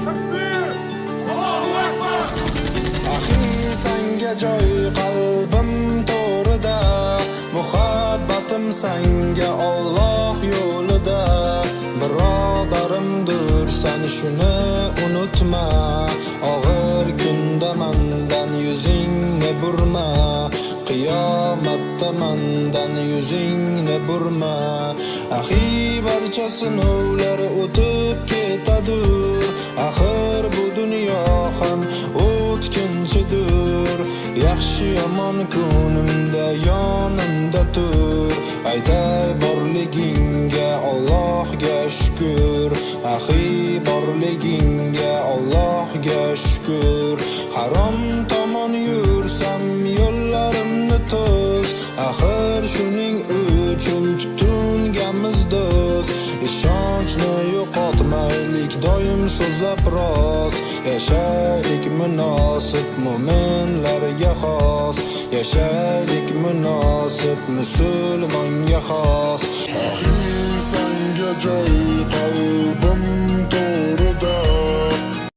Takbir! Allahu Akbar! Axi senga joy qalbim to'rida, muhabbatim senga Alloh yo'lida. Birodarimdir sen shuni unutma, og'ir kunda mendan yuzingni burma, qiyomatda mendan yuzingni burma. Axi barcha sinovlar o'tib ketadur, axir bu dunyo ham o'tkinchidir. Yaxshi yomon kunimda yonimda tur, aytay borligingga Allohga shukr. Axi borligingga Allohga shukr. Harom tomon yursam yo'llarimni to's, axir shuning uchun tutungamiz do'st. Ishonchni yo'qotmaylik, doim so'zlab rost. Yashaylik munosib, mo'minlarga xos. Yashaylik munosib, musulmonga xos. Axi senga joy qalbim